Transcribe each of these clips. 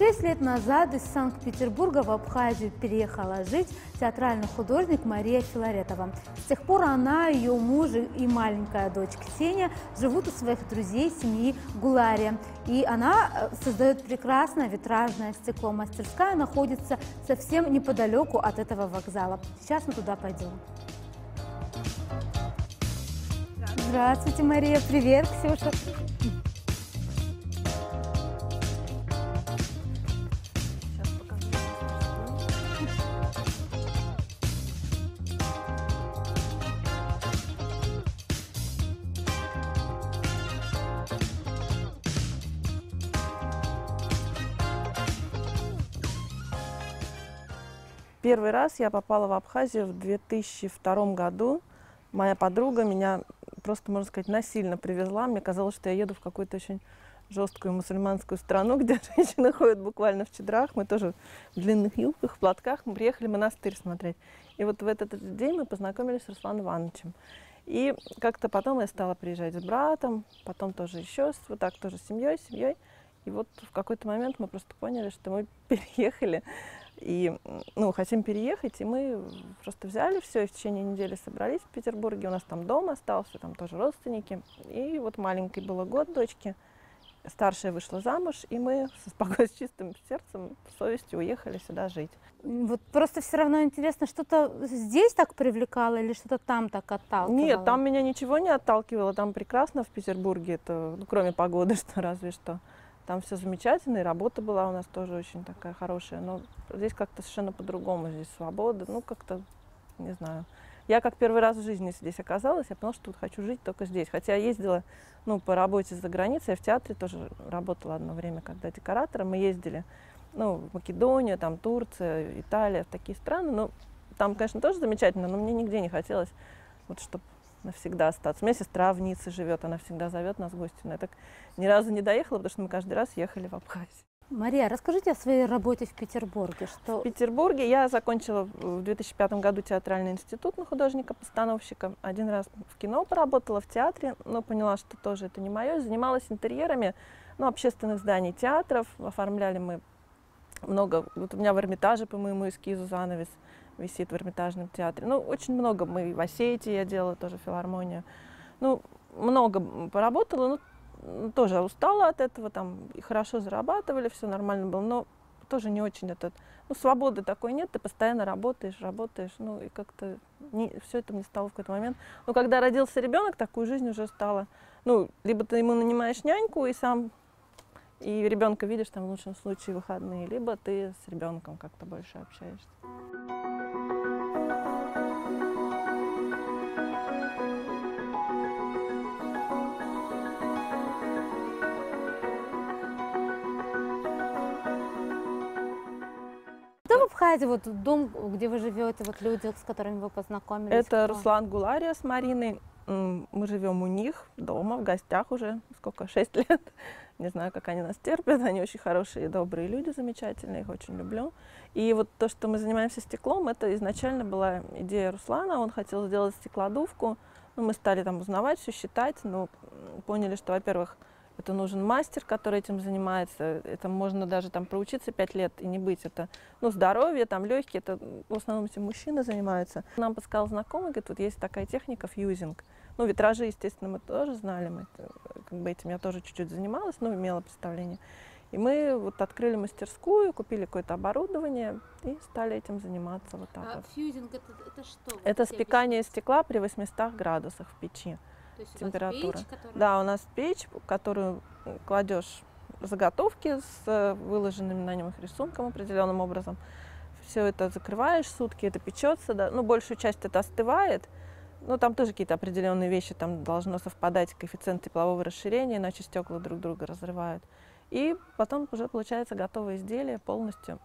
6 лет назад из Санкт-Петербурга в Абхазию переехала жить театральный художник Мария Филаретова. С тех пор она, ее муж и маленькая дочь Ксения живут у своих друзей семьи Гулария. И она создает прекрасное витражное стекло. Мастерская находится совсем неподалеку от этого вокзала. Сейчас мы туда пойдем. Здравствуйте, Мария. Привет, Ксюша. Первый раз я попала в Абхазию в 2002 году. Моя подруга меня просто, можно сказать, насильно привезла. Мне казалось, что я еду в какую-то очень жесткую мусульманскую страну, где женщины ходят буквально в чедрах. Мы тоже в длинных юбках, в платках. Мы приехали монастырь смотреть. И вот в этот день мы познакомились с Русланом Ивановичем. И как-то потом я стала приезжать с братом, потом тоже еще, вот так тоже с семьей. И вот в какой-то момент мы просто поняли, что мы переехали. И, хотим переехать, и мы просто взяли все, и в течение недели собрались в Петербурге. У нас там дом остался, там тоже родственники. И вот маленькой было год дочке, старшая вышла замуж, и мы с чистым сердцем, совестью уехали сюда жить. Вот просто все равно интересно, что-то здесь так привлекало или что-то там так отталкивало? Нет, там меня ничего не отталкивало, там прекрасно в Петербурге, это, кроме погоды, что разве что. Там все замечательно, и работа была у нас тоже очень такая хорошая. Но здесь как-то совершенно по-другому. Здесь свобода, как-то, не знаю. Я как первый раз в жизни здесь оказалась, я поняла, что тут хочу жить только здесь. Хотя я ездила, по работе за границей, я в театре тоже работала одно время, когда декоратором. Мы ездили, в Македонию, там Турция, Италия, в такие страны. Там, конечно, тоже замечательно, но мне нигде не хотелось, чтобы навсегда остаться. У меня сестра в Ницце живет, она всегда зовет нас в гости. Но я так ни разу не доехала, потому что мы каждый раз ехали в Абхазию. Мария, расскажите о своей работе в Петербурге. В Петербурге я закончила в 2005 году театральный институт на художника-постановщика. Один раз в кино поработала, в театре, но поняла, что тоже это не мое. Занималась интерьерами, общественных зданий, театров. Оформляли мы много. Вот у меня в Эрмитаже по моему эскизу занавес висит в Эрмитажном театре. Очень много. Мы в Осетии я делала тоже филармонию. Много поработала, тоже устала от этого, там и хорошо зарабатывали, все нормально было, но тоже не очень свободы такой нет, ты постоянно работаешь, и как-то все это мне стало в какой-то момент. Но когда родился ребенок, такую жизнь уже стала, либо ты ему нанимаешь няньку и сам, и ребенка видишь там в лучшем случае выходные, либо ты с ребенком как-то больше общаешься. Кто в Абхазии, дом, где вы живете, люди, с которыми вы познакомились? Это Руслан Гулария с Мариной. Мы живем у них дома, в гостях уже, 6 лет. Не знаю, как они нас терпят. Они очень хорошие, добрые люди, замечательные, их очень люблю. И вот то, что мы занимаемся стеклом, это изначально была идея Руслана. Он хотел сделать стеклодувку. Мы стали там узнавать, все считать, но поняли, что, во-первых, это нужен мастер, который этим занимается. Это можно даже там проучиться 5 лет и не быть. Это здоровье, там легкие, это в основном этим мужчины занимаются. Нам подсказал знакомый, говорит, есть такая техника фьюзинг. Витражи, естественно, мы тоже знали, этим я тоже чуть-чуть занималась, имела представление. И мы открыли мастерскую, купили какое-то оборудование и стали этим заниматься. Фьюзинг это что? Это спекание стекла при 800 градусах в печи. То есть температура. У вас печь, которая... Да, у нас печь, в которую кладешь заготовки с выложенными на нем рисунком определенным образом. Все это закрываешь сутки, это печется, да. Большую часть это остывает. Там тоже какие-то определенные вещи, там должно совпадать коэффициент теплового расширения, иначе стекла друг друга разрывают. И потом уже получается готовое изделие полностью.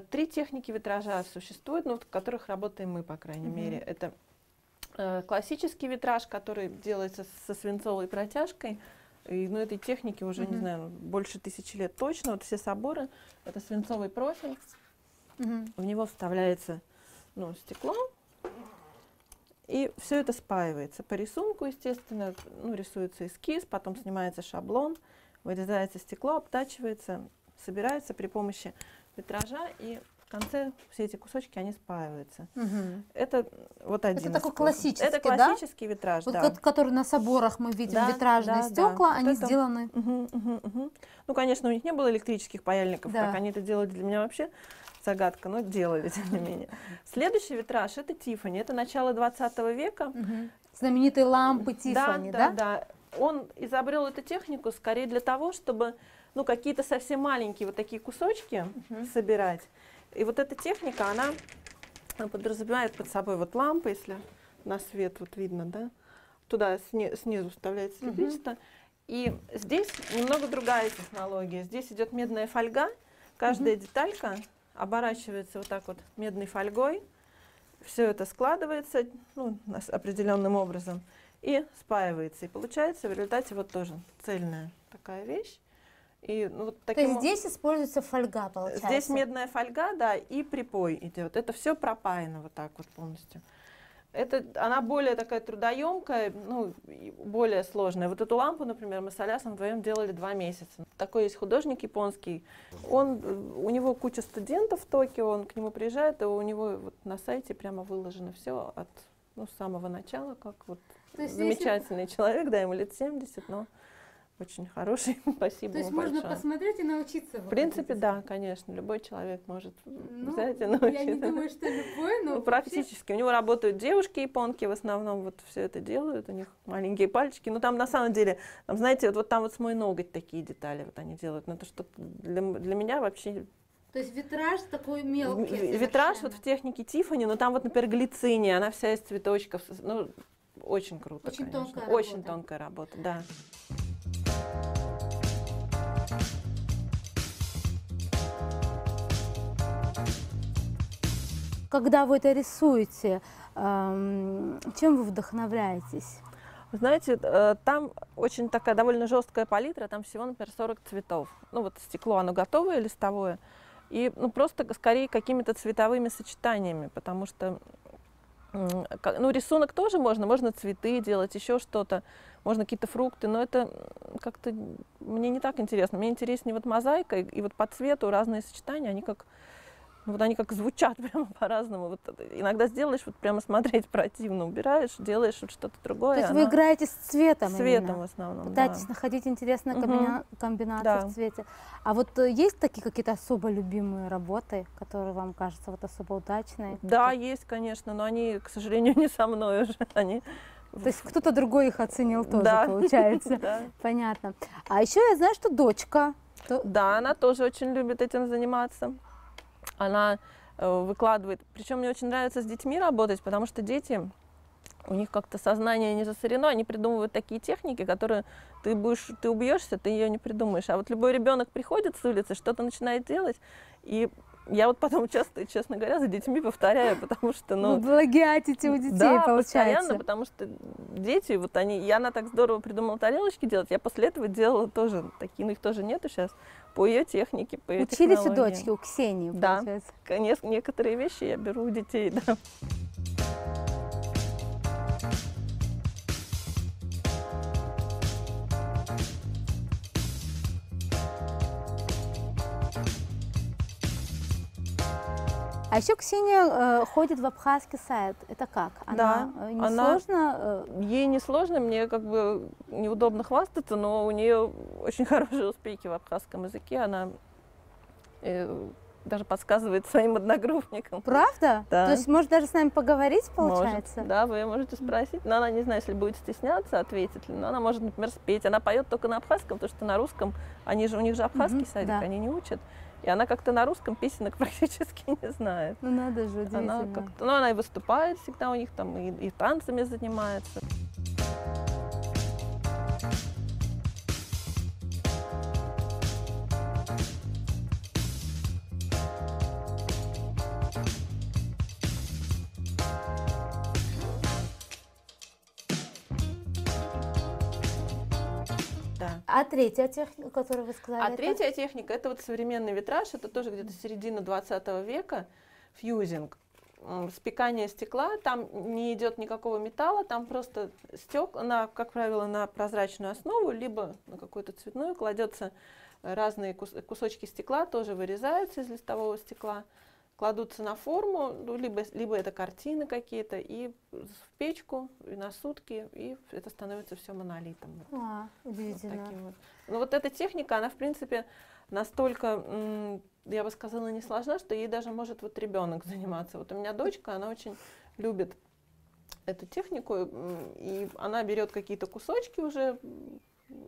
Три техники витража существуют, в которых работаем мы, по крайней мере. Это классический витраж, который делается со свинцовой протяжкой. И, ну, этой техники уже, не знаю, больше 1000 лет точно. Вот все соборы, это свинцовый профиль, в него вставляется, ну, стекло, и все это спаивается. По рисунку, естественно, ну, рисуется эскиз, потом снимается шаблон, вырезается стекло, обтачивается, собирается при помощи витража, и в конце все эти кусочки, они спаиваются. Это вот один Это такой способ. классический, Это классический витраж, вот да. Который на соборах мы видим, Да, витражные да, стекла, да. они Вот это... сделаны. Ну, конечно, у них не было электрических паяльников, Да. как они это делали, для меня вообще загадка, но делали, тем не менее. Следующий витраж — это Тиффани, это начало 20 века. Знаменитые лампы Тиффани, да? Да. Он изобрел эту технику скорее для того, чтобы, ну, какие-то совсем маленькие вот такие кусочки собирать. И вот эта техника, она подразумевает под собой вот лампы, если на свет вот видно, да, туда снизу вставляется электричество. И здесь немного другая технология. Здесь идет медная фольга, каждая деталька оборачивается вот так вот медной фольгой, все это складывается, ну, определенным образом и спаивается. И получается в результате вот тоже цельная такая вещь. И, ну, вот То есть здесь используется фольга, получается? Здесь медная фольга, да, и припой идет. Это все пропаяно вот так вот полностью. Она более такая трудоемкая, ну, более сложная. Вот эту лампу, например, мы с Алясом вдвоем делали 2 месяца. Такой есть художник японский. У него куча студентов в Токио, он к нему приезжает, и у него вот на сайте прямо выложено все от, ну, с самого начала, как вот замечательный человек, да, ему лет 70, но очень хороший. Спасибо. То есть ему можно большое. посмотреть и научиться? В принципе, да, конечно. Любой человек может взять и Я научиться. не думаю, что любой, но... Ну, практически. У него работают девушки-японки, в основном вот все это делают, у них маленькие пальчики. Ну, там на самом деле, там, знаете, вот там вот с мой ноготь такие детали вот они делают. Но это что для меня вообще... То есть витраж такой мелкий. Витраж вот в технике Тиффани, но там вот, например, глициния, она вся из цветочков. Ну, очень круто, очень конечно. Тонкая очень работа. тонкая работа, да. Когда вы это рисуете, чем вы вдохновляетесь? Вы знаете, там очень такая довольно жесткая палитра, там всего, например, 40 цветов. Ну вот стекло, оно готовое, листовое, и ну, просто скорее какими-то цветовыми сочетаниями, потому что ну, рисунок тоже можно цветы делать, еще что-то, можно какие-то фрукты, но это как-то мне не так интересно. Мне интереснее вот мозаика, и вот по цвету разные сочетания, они как... Ну, вот они как звучат прямо по-разному. Вот иногда сделаешь, вот прямо смотреть противно, убираешь, делаешь вот что-то другое. То есть вы играете с цветом? С цветом именно? в основном, Пытаетесь да. находить интересные комбинации Да. в цвете. А вот есть такие какие-то особо любимые работы, которые вам кажутся вот особо удачные? Да, есть, конечно, но они, к сожалению, не со мной уже. Они... То есть кто-то другой их оценил тоже, Да. получается. Да. Понятно. А еще я знаю, что дочка... Да, она тоже очень любит этим заниматься. Она выкладывает, причем мне очень нравится с детьми работать, потому что дети, у них как-то сознание не засорено, они придумывают такие техники, которые ты убьешься, ты ее не придумаешь. А вот любой ребенок приходит с улицы, что-то начинает делать, и я вот потом часто, честно говоря, за детьми повторяю, потому что, ну... Вы плагиатите у детей, да, получается. постоянно, потому что дети, вот они... И она так здорово придумала тарелочки делать, я после этого делала тоже такие, но их тоже нету сейчас, по ее технике, по ее Учились у технологии. дочки, у Ксении, Да. получается. Некоторые вещи я беру у детей, да. А еще Ксения ходит в абхазский сайт. Это как? Да, Не сложно? Ей не сложно, мне как бы неудобно хвастаться, но у нее очень хорошие успехи в абхазском языке. Она даже подсказывает своим одногруппникам. Правда? Да. То есть может даже с нами поговорить, получается? Может. Да, вы можете спросить. Но она не знает, если будет стесняться, ответит ли. Но она может, например, спеть. Она поет только на абхазском, потому что на русском, у них же абхазский садик, да. они не учат. И она как-то на русском песенок практически не знает. Ну надо же, удивительно. Она и выступает всегда у них там, и танцами занимается. Да. А третья техника, которую вы сказали? А третья техника — это вот современный витраж, это тоже где-то середина 20 века, фьюзинг. Спекание стекла, там не идет никакого металла, там просто стекла, как правило, на прозрачную основу, либо на какую-то цветную кладется разные кусочки стекла, тоже вырезаются из листового стекла, кладутся на форму, ну, либо это картины какие-то, и в печку, и на сутки, и это становится все монолитом. Удивительно. Вот. Ну, вот эта техника, она, в принципе, настолько, я бы сказала, не сложна, что ей даже может вот ребенок заниматься. Вот у меня дочка, она очень любит эту технику, и она берет какие-то кусочки уже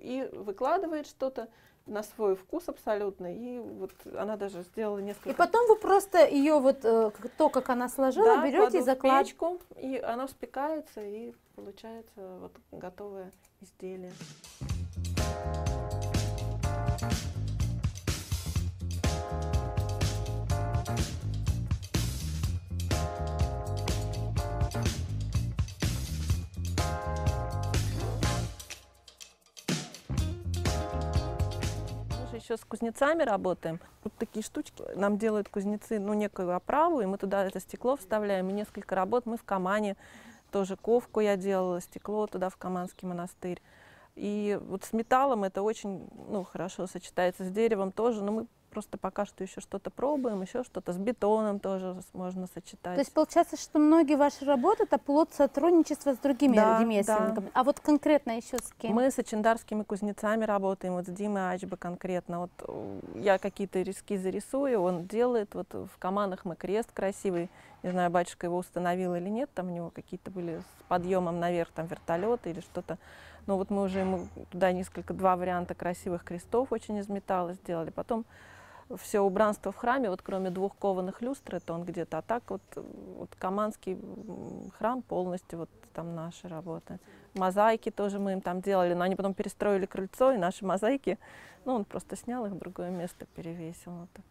и выкладывает что-то на свой вкус абсолютно, и вот она даже сделала несколько. И потом вы просто ее вот то, как она сложила, да, берете и закладываете в печку, и она вспекается, и получается вот готовое изделие. Еще с кузнецами работаем. Вот такие штучки нам делают кузнецы, ну, некую оправу, и мы туда это стекло вставляем. И несколько работ мы в Камане, тоже ковку я делала, стекло туда в Каманский монастырь. И вот с металлом это очень, ну, хорошо сочетается, с деревом тоже, но мы просто пока что еще что-то пробуем, еще что-то с бетоном тоже можно сочетать. То есть получается, что многие ваши работы — это плод сотрудничества с другими ремесленниками. Да. А вот конкретно еще с кем? Мы с очиндарскими кузнецами работаем, вот с Димой Ачбо конкретно. Вот я какие-то эскизы рисую, он делает. Вот в Каманах мы крест красивый, не знаю, батюшка его установил или нет, там у него какие-то были с подъемом наверх, там вертолеты или что-то. Но вот мы уже ему туда два варианта красивых крестов очень из металла сделали. Потом все убранство в храме, вот кроме 2 кованых люстр, это он где-то, а так вот Каманский храм полностью, вот там наши работы. Мозаики тоже мы им там делали, но они потом перестроили крыльцо, и наши мозаики, ну, он просто снял их в другое место, перевесил. Вот так.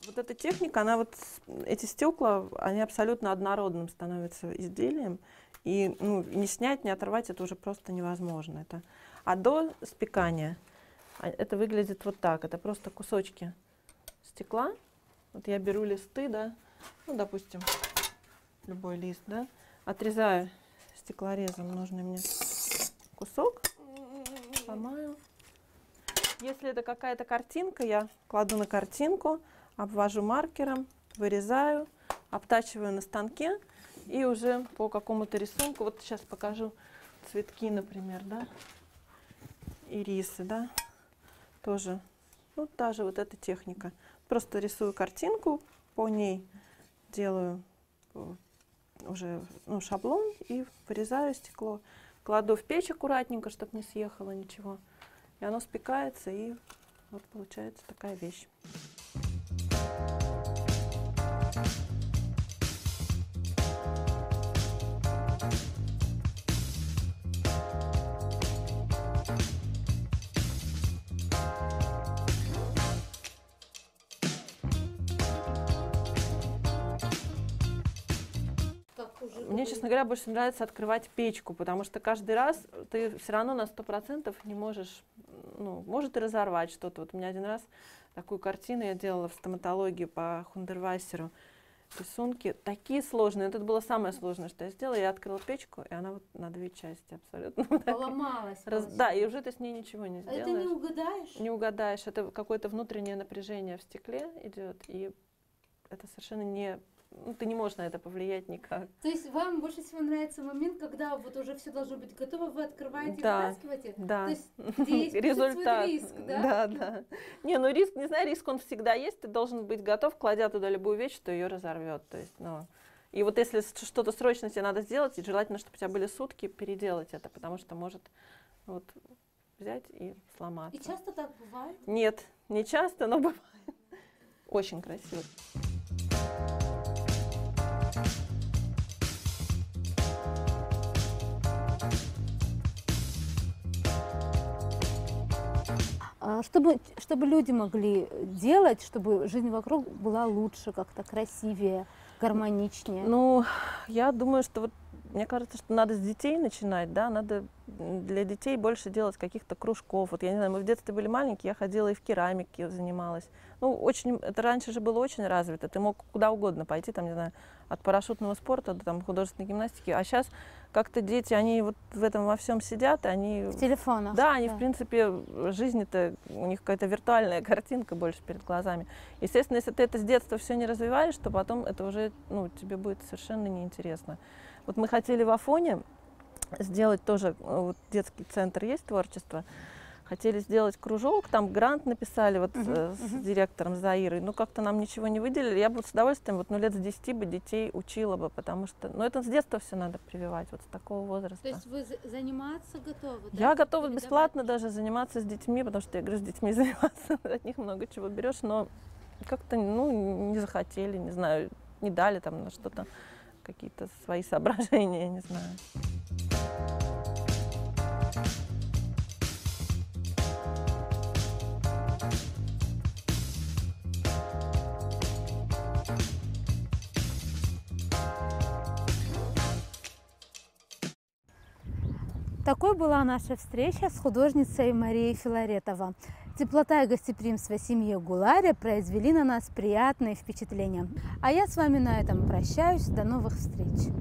Вот эта техника, она вот, эти стекла, они абсолютно однородным становятся изделием, и ну, не снять, не оторвать это уже просто невозможно. А до спекания это выглядит вот так, это просто кусочки стекла. Вот я беру листы, да, ну, допустим, любой лист, да, отрезаю стеклорезом нужный мне кусок, ломаю. Если это какая-то картинка, я кладу на картинку, обвожу маркером, вырезаю, обтачиваю на станке и уже по какому-то рисунку, вот сейчас покажу цветки, например, да, ирисы, да, тоже, ну, та же вот эта техника. Просто рисую картинку, по ней делаю уже, ну, шаблон и вырезаю стекло, кладу в печь аккуратненько, чтобы не съехало ничего, и оно спекается, и вот получается такая вещь. Мне, честно говоря, больше нравится открывать печку, потому что каждый раз ты все равно на 100% не можешь, ну, может и разорвать что-то. Вот у меня один раз такую картину я делала в стоматологии по Хундервассеру. Рисунки такие сложные. Это было самое сложное, что я сделала. Я открыла печку, и она вот на 2 части абсолютно. Поломалась. Да, и уже ты с ней ничего не сделаешь. Это не угадаешь? Не угадаешь. Это какое-то внутреннее напряжение в стекле идет, и это совершенно не... Ну, ты не можешь на это повлиять никак. То есть вам больше всего нравится момент, когда вот уже все должно быть готово, вы открываете, да, и вытаскиваете? Да. То есть где есть результат. Риск, да? Да, да. Не, ну риск, не знаю, риск он всегда есть, ты должен быть готов, кладя туда любую вещь, что ее разорвет. То есть, ну, и вот если что-то срочно тебе надо сделать, и желательно, чтобы у тебя были сутки, переделать это, потому что может вот взять и сломаться. И часто так бывает? Нет, не часто, но бывает. Очень красиво. Чтобы люди могли делать, чтобы жизнь вокруг была лучше, как-то красивее, гармоничнее. Ну, я думаю, что вот мне кажется, что надо с детей начинать, да, надо для детей больше делать каких-то кружков. Вот я не знаю, мы в детстве были маленькие, я ходила и в керамике занималась. Ну, очень, это раньше же было очень развито, ты мог куда угодно пойти, там, не знаю, от парашютного спорта до там, художественной гимнастики. А сейчас как-то дети, они вот в этом во всем сидят, они... В телефонах. Да, они, в принципе, жизнь это, у них какая-то виртуальная картинка больше перед глазами. Естественно, если ты это с детства все не развиваешь, то потом это уже, ну, тебе будет совершенно неинтересно. Вот мы хотели в Афоне сделать тоже, вот детский центр есть творчество, хотели сделать кружок, там грант написали вот с директором Заирой, но как-то нам ничего не выделили. Я бы с удовольствием вот, ну, лет с 10 бы детей учила бы, потому что, ну, это с детства все надо прививать, вот с такого возраста. То есть вы заниматься готовы? Я готова бесплатно даже заниматься с детьми, потому что я говорю, с детьми заниматься, от них много чего берешь, но как-то, ну, не захотели, не знаю, не дали там на что-то, какие-то свои соображения, я не знаю. Такой была наша встреча с художницей Марией Филаретова. Теплота и гостеприимство семьи Гулари произвели на нас приятные впечатления. А я с вами на этом прощаюсь. До новых встреч!